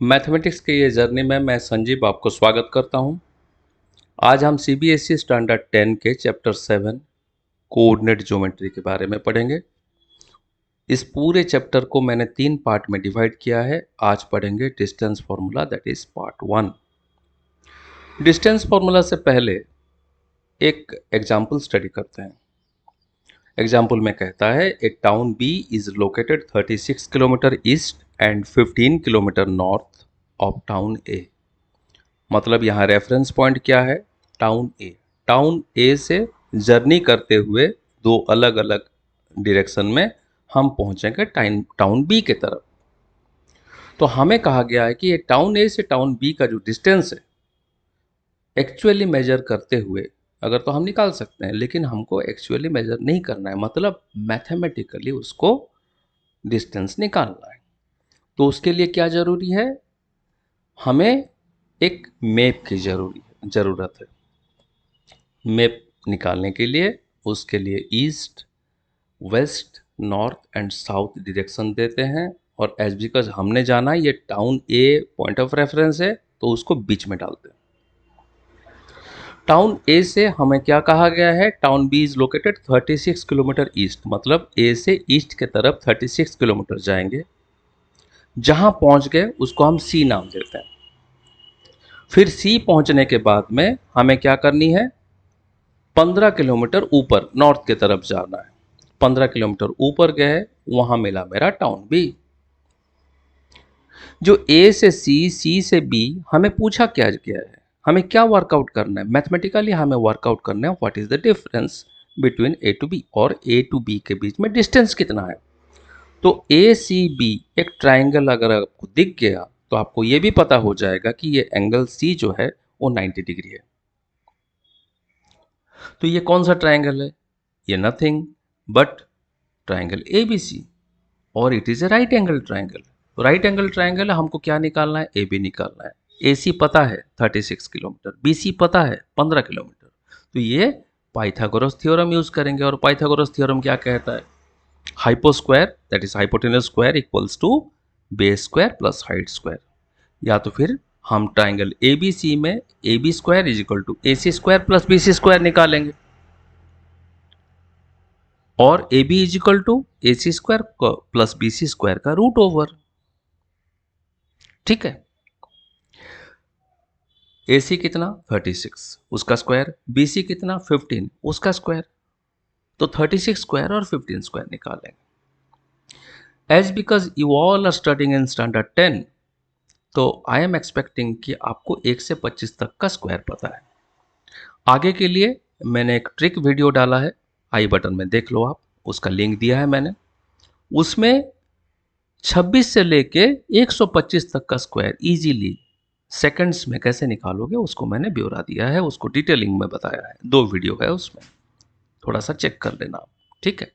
Mathematics के ये journey में मैं संजीव आपको स्वागत करता हूँ। आज हम सीबीएसई स्टैंडर्ड 10 के चैप्टर 7 कोऑर्डिनेट ज्योमेट्री के बारे में पढ़ेंगे। इस पूरे चैप्टर को मैंने 3 पार्ट में डिवाइड किया है। आज पढ़ेंगे distance formula, that is part 1। Distance formula से पहले एक एग्जाम्पल स्टडी करते हैं। एग्जाम्पल में कहता है A town B is located 36 kilometre east and 15 kilometre north of town A. मतलब यहाँ रेफरेंस पॉइंट क्या है? टाउन ए। टाउन ए से जर्नी करते हुए दो अलग अलग डायरेक्शन में हम पहुंचेंगे टाउन बी के तरफ। तो हमें कहा गया है कि ये टाउन ए से टाउन बी का जो डिस्टेंस है एक्चुअली मेजर करते हुए अगर तो हम निकाल सकते हैं, लेकिन हमको एक्चुअली मेजर नहीं करना है, मतलब मैथमेटिकली उसको डिस्टेंस निकालना है। तो उसके लिए क्या जरूरी है? हमें एक मैप की जरूरत है। मैप निकालने के लिए उसके लिए east, west, north and south direction देते हैं। और एज बिकॉज हमने जाना ये town A point of reference है तो उसको बीच में डालते हैं। टाउन ए से हमें क्या कहा गया है? Town B is located 36 kilometre east, मतलब ए से ईस्ट के तरफ 36 किलोमीटर जाएंगे। जहां पहुंच गए उसको हम सी नाम देते हैं। फिर सी पहुंचने के बाद में हमें क्या करनी है? 15 किलोमीटर ऊपर नॉर्थ की तरफ जाना है। 15 किलोमीटर ऊपर गए, वहां मिला मेरा टाउन बी। जो ए से सी से बी, हमें पूछा क्या गया है? हमें क्या वर्कआउट करना है? मैथमेटिकली हमें वर्कआउट करना है what is the difference between A to B, और ए टू बी के बीच में डिस्टेंस कितना है। तो ए सी बी एक ट्राइंगल अगर आपको दिख गया तो आपको यह भी पता हो जाएगा कि ये एंगल सी जो है वो 90 डिग्री है। तो ये कौन सा ट्राइंगल है? ये नथिंग बट ट्राइंगल एबीसी, और it is a right angle triangle. Right angle triangle हमको क्या निकालना है? ए बी निकालना है। ए सी पता है 36 किलोमीटर, बी सी पता है 15 किलोमीटर। तो ये पाइथागोरस थ्योरम यूज करेंगे, और पाइथागोरस थ्योरम क्या कहता है? Hypo square that is hypotenuse square equals to base square plus height square. या तो फिर हम ट्राइंगल ए बी सी में A B square is equal to A C square plus B C square निकालेंगे, और A B is equal to A C square plus B C square का root over. ठीक है। ए सी कितना? 36 उसका square, B C कितना? 15 उसका स्क्वायर। तो 36 स्क्वायर और 15 स्क्वायर निकालेंगे। As because you all are studying in standard 10, तो आई एम एक्सपेक्टिंग कि आपको 1 से 25 तक का स्क्वायर पता है। आगे के लिए मैंने एक ट्रिक वीडियो डाला है, आई बटन में देख लो आप, उसका लिंक दिया है मैंने। उसमें 26 से लेके 125 तक का स्क्वायर इजीली सेकंड्स में कैसे निकालोगे उसको मैंने ब्यौरा दिया है, उसको डिटेलिंग में बताया है। 2 वीडियो है उसमें, थोड़ा सा चेक कर लेना आप। ठीक है।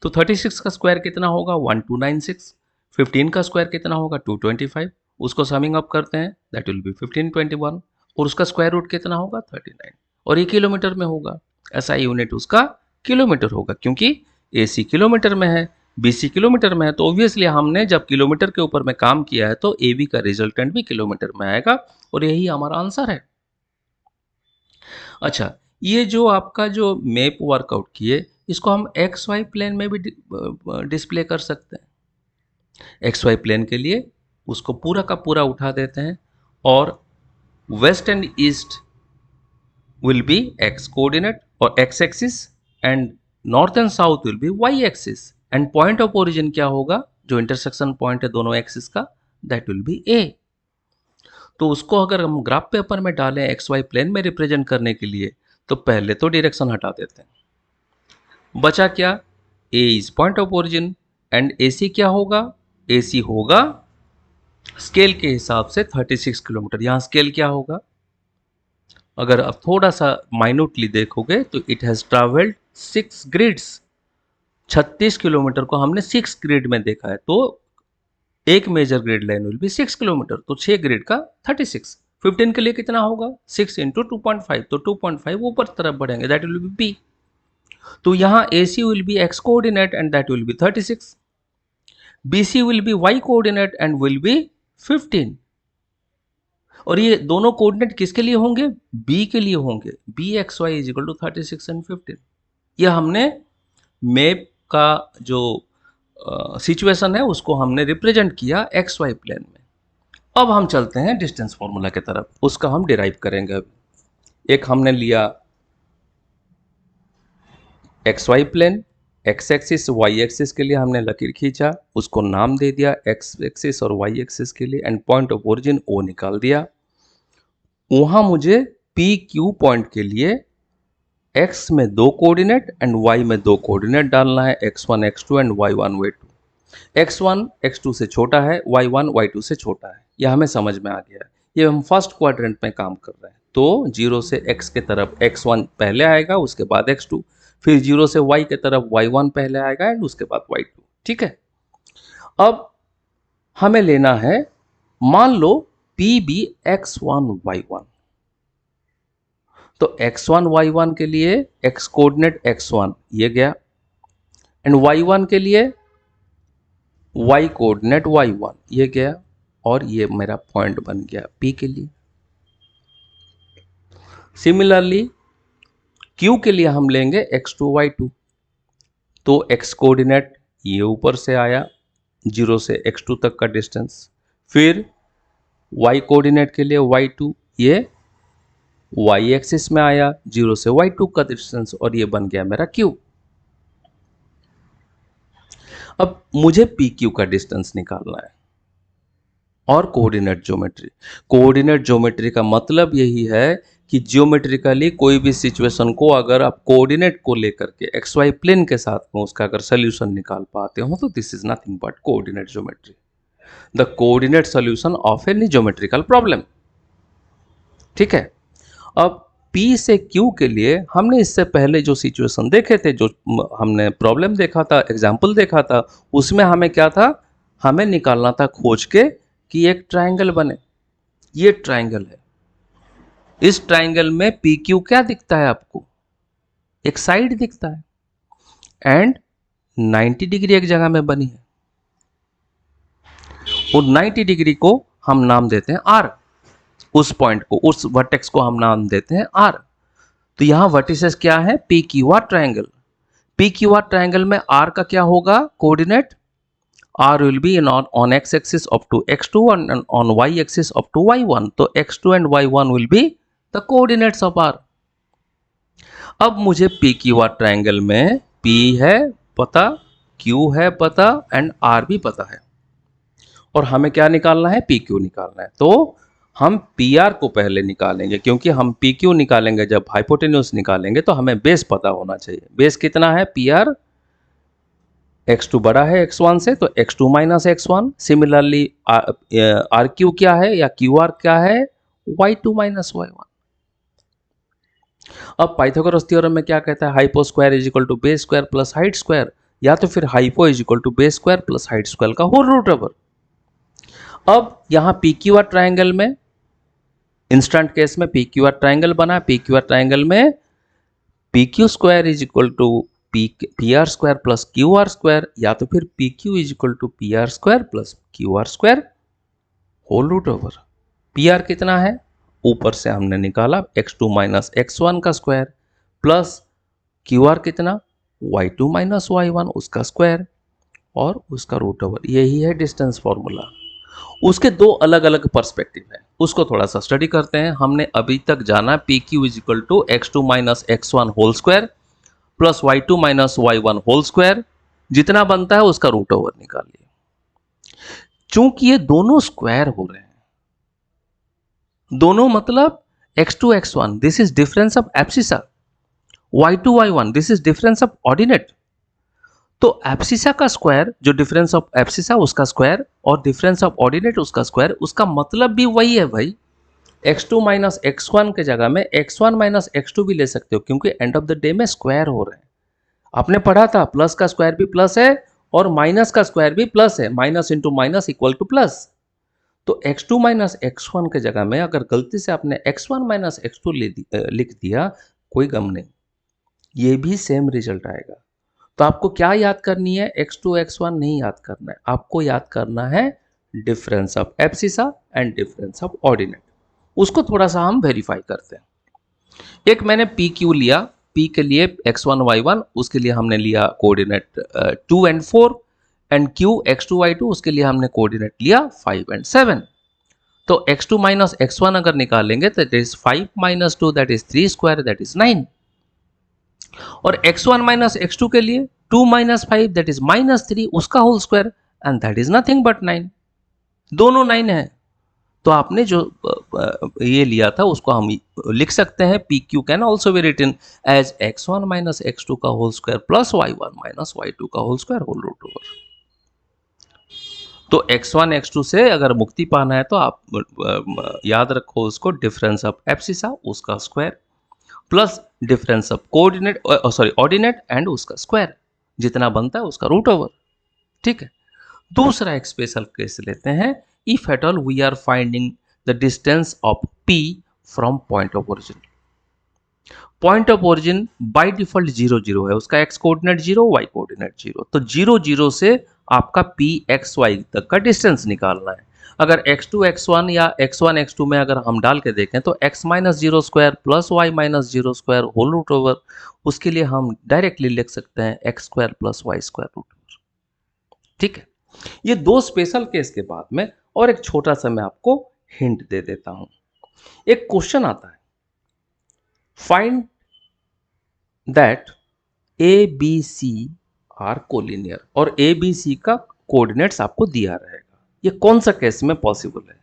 तो 36 का स्क्वायर कितना होगा? 1296। 15 का स्क्वायर कितना होगा? 225। उसको समिंग अप करते हैं, दैट विल बी 1521, और उसका स्क्वायर रूट कितना होगा? 39। और ये किलोमीटर में होगा, ऐसा यूनिट उसका किलोमीटर होगा, क्योंकि ए सी किलोमीटर में है, बी सी किलोमीटर में है। तो ऑब्वियसली हमने जब किलोमीटर के ऊपर में काम किया है तो ए बी का रिजल्टेंट भी किलोमीटर में आएगा, और यही हमारा आंसर है। अच्छा, ये जो आपका जो मैप वर्कआउट किए, इसको हम एक्स वाई प्लेन में भी डिस्प्ले कर सकते हैं। एक्स वाई प्लेन के लिए उसको पूरा का पूरा उठा देते हैं, और west and east will be x coordinate or x axis, and north and south will be y axis, and point of origin क्या होगा? जो इंटरसेक्शन पॉइंट है दोनों एक्सिस का, that will be a। तो उसको अगर हम ग्राफ पेपर में डालें एक्स वाई प्लेन में रिप्रेजेंट करने के लिए, तो पहले तो डायरेक्शन हटा देते हैं। बचा क्या? a is point of origin, and A C क्या होगा? ए सी होगा स्केल के हिसाब से 36 किलोमीटर। यहां स्केल क्या होगा? अगर आप थोड़ा सा माइन्यूटली देखोगे तो it has travelled 6 grids. 36 kilometre को हमने 6 ग्रिड में देखा है, तो एक major grid line will be 6 kilometre, तो 6 ग्रिड का 36। 15 के लिए कितना होगा? 6 इंटू 2.5, तो 2.5 ऊपर तरफ बढ़ेंगे, दैट विल बी बी। तो यहाँ A C will be X coordinate and that will be 36, B C will be Y coordinate and will be 15, और ये दोनों कोऑर्डिनेट किसके लिए होंगे? बी के लिए होंगे। B X Y is equal to 36 and 15। यह हमने मैप का जो सिचुएशन है उसको हमने रिप्रेजेंट किया एक्स वाई प्लेन में। अब हम चलते हैं डिस्टेंस फॉर्मूला की तरफ, उसका हम डिराइव करेंगे। अभी एक हमने लिया X Y plane, X axis Y axis के लिए हमने लकीर खींचा, उसको नाम दे दिया एक्स एक्सिस और वाई एक्सिस के लिए, and point of origin O निकाल दिया। वहां मुझे पी क्यू पॉइंट के लिए एक्स में 2 कोऑर्डिनेट एंड वाई में 2 कोऑर्डिनेट डालना है, x1 x2 and y1 y2। x1 x2 से छोटा है, y1 y2 से छोटा है, यह हमें समझ में आ गया है। ये हम फर्स्ट क्वाड्रेंट में काम कर रहे हैं, तो 0 से x के तरफ x1 पहले आएगा, उसके बाद x2, फिर 0 से y के तरफ y1 पहले आएगा एंड उसके बाद y2। ठीक है, अब हमें लेना है, मान लो p भी x1 y1, तो x1 y1 के लिए x कोऑर्डिनेट x1 ये गया, एंड y1 के लिए y कोऑर्डिनेट y1 ये गया, और ये मेरा पॉइंट बन गया p के लिए। सिमिलरली q के लिए हम लेंगे x2 y2, तो x कोऑर्डिनेट ये ऊपर से आया 0 से x2 तक का डिस्टेंस, फिर y कोऑर्डिनेट के लिए y2 ये y एक्सिस में आया 0 से y2 का डिस्टेंस, और ये बन गया मेरा q। अब मुझे पी क्यू का डिस्टेंस निकालना है और कोऑर्डिनेट ज्योमेट्री। कोऑर्डिनेट ज्योमेट्री का मतलब यही है कि ज्योमेट्रिकली कोई भी सिचुएशन को अगर आप कोऑर्डिनेट को लेकर के एक्स वाई प्लेन के साथ में उसका अगर सोल्यूशन निकाल पाते हो तो this is nothing but coordinate geometry, the coordinate solution of any geometrical problem. ठीक है, अब P से Q के लिए हमने इससे पहले जो सिचुएशन देखे थे, जो हमने प्रॉब्लम देखा था, एग्जाम्पल देखा था, उसमें हमें क्या था, हमें निकालना था खोज के कि एक ट्रायंगल बने। ये ट्रायंगल है, इस ट्रायंगल में पी क्यू क्या दिखता है आपको, एक साइड दिखता है, एंड 90 डिग्री एक जगह में बनी है, और 90 डिग्री को हम नाम देते हैं आर। उस पॉइंट को, उस वर्टेक्स को हम नाम देते हैं आर। तो यहां वर्टिसेस क्या है, P Q R triangle. P Q R triangle में आर का क्या होगा coordinate, R will be on x axis up to x2 and on y axis up to y1. तो x2 and y1 will be the coordinates of R. अब मुझे PQR triangle में P है पता, Q है पता एंड R भी पता है, और हमें क्या निकालना है, PQ निकालना है। तो हम PR को पहले निकालेंगे, क्योंकि हम PQ निकालेंगे जब हाइपोटेन्यूज निकालेंगे तो हमें बेस पता होना चाहिए। बेस कितना है PR, x2 बड़ा है x1 से, तो x2 minus x1। Similarly R Q क्या है या क्यू आर क्या है, y2 माइनस y1। अब पाइथागोरस थ्योरम में क्या कहता है, hypo square is equal to base square plus height square, या तो फिर hypo is equal to base square plus height square का होल रूट ओवर। अब यहां पी क्यू आर ट्रायंगल में, इंस्टेंट केस में पी क्यू आर ट्रायंगल बना, P Q R triangle में P Q square is equal to P R square plus Q R square, या तो फिर P Q is equal to P R square plus Q R square whole root over. P R कितना है, ऊपर से हमने निकाला x2 माइनस x1 का स्क्वायर, प्लस क्यू आर कितना y2 माइनस y1 उसका स्क्वायर, और उसका रूट ओवर। यही है डिस्टेंस फॉर्मूला। उसके दो अलग अलग पर्सपेक्टिव है, उसको थोड़ा सा स्टडी करते हैं। हमने अभी तक जाना P Q is equal to x2 minus x1 whole square plus y2 minus y1 whole square, जितना बनता है उसका रूट ओवर निकालिए। चूंकि ये दोनों स्क्वायर हो रहे हैं, दोनों मतलब x2 x1 this is difference of abscissa, y2 y1 this is difference of ordinate. तो एब्सिसा का स्क्वायर, जो डिफरेंस ऑफ एब्सिसा उसका स्क्वायर, और डिफरेंस ऑफ ऑर्डिनेट उसका स्क्वायर, उसका मतलब भी वही है भाई। x2 माइनस x1 के जगह में x1 माइनस x2 भी ले सकते हो, क्योंकि एंड ऑफ द डे में स्क्वायर हो रहे हैं। आपने पढ़ा था प्लस का स्क्वायर भी प्लस है और माइनस का स्क्वायर भी प्लस है, minus into minus equal two plus. तो x2 माइनस x1 के जगह में अगर गलती से आपने x1 माइनस x2 लिख दिया, कोई गम नहीं, ये भी सेम रिजल्ट आएगा। तो आपको क्या याद करनी है, x2 x1 नहीं याद करना है, आपको याद करना है difference of abscissa and difference of ordinate. उसको थोड़ा सा हम वेरीफाई करते हैं। एक मैंने पी क्यू लिया, पी के लिए x1 y1, उसके लिए हमने लिया coordinate 2 and 4, and Q x2 y2, उसके लिए हमने कोऑर्डिनेट लिया 5 एंड 7। तो x2 माइनस x1 अगर निकालेंगे तो that is 5 minus 2, that is 3 square, that is 9। और x1 माइनस x2 के लिए 2 माइनस 5, दैट इज माइनस 3, उसका whole square, and that is nothing but 9। दोनों 9 है। तो आपने जो ये लिया था उसको हम लिख सकते हैं, P Q can also be written as x1 minus x2 का whole square plus y1 minus y2 का whole square whole root over. तो x1 x2 से अगर मुक्ति पाना है तो आप याद रखो उसको, डिफरेंस ऑफ एब्सिसा उसका square plus difference of coordinate ordinate and उसका स्क्वायर, जितना बनता है उसका रूट ओवर। ठीक है। दूसरा एक स्पेशल केस लेते हैं, if at all we are finding the distance of p from point of origin. Point of origin by default 0 0 है, उसका x कोऑर्डिनेट 0, y कोऑर्डिनेट 0, तो 0 0 से आपका p x y तक का डिस्टेंस निकालना है। अगर x2 x1 या x1 x2 में अगर हम डाल के देखें तो x minus 0 square plus Y minus 0 square whole root over, उसके लिए हम डायरेक्टली लिख सकते हैं x square plus Y square root over. ठीक है। ये दो स्पेशल केस के बाद में और एक छोटा सा मैं आपको हिंट दे देता हूं। एक क्वेश्चन आता है, find that A B C are collinear, और ए बी सी का कोऑर्डिनेट्स आपको दिया रहेगा। ये कौन सा केस में पॉसिबल है?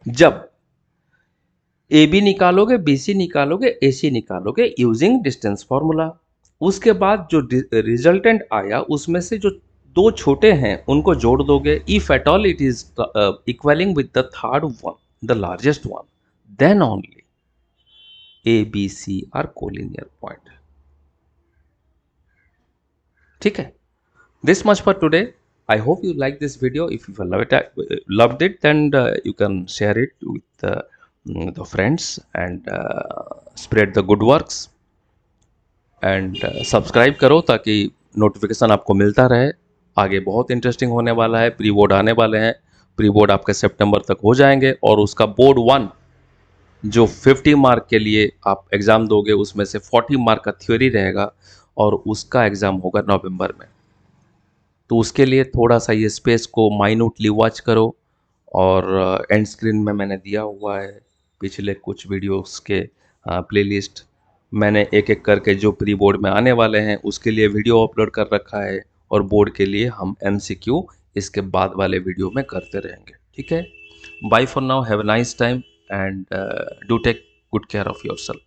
जब ए बी निकालोगे, बी सी निकालोगे, ए सी निकालोगे यूजिंग डिस्टेंस फॉर्मूला, उसके बाद जो रिजल्टेंट आया उसमें से जो दो छोटे हैं उनको जोड़ दोगे, if at all it is equaling with the third one, the largest one, then only A B C are collinear point. ठीक है। This much for today. I hope you like this video. If you loved it, then you can share it with the friends and spread the good works. And subscribe करो ताकि notification आपको मिलता रहे। आगे बहुत interesting होने वाला है, प्री बोर्ड आने वाले हैं। प्री बोर्ड आपके सितंबर तक हो जाएंगे और उसका बोर्ड 1 जो 50 मार्क के लिए आप एग्ज़ाम दोगे उसमें से 40 मार्क का थ्योरी रहेगा और उसका एग्ज़ाम होगा नवंबर में। तो उसके लिए थोड़ा सा ये स्पेस को माइन्यूटली वॉच करो, और एंड स्क्रीन में मैंने दिया हुआ है पिछले कुछ वीडियोस के प्लेलिस्ट। मैंने एक एक करके जो प्री बोर्ड में आने वाले हैं उसके लिए वीडियो अपलोड कर रखा है, और बोर्ड के लिए हम MCQ इसके बाद वाले वीडियो में करते रहेंगे। ठीक है। Bye for now, have a nice time and do take good care of yourself.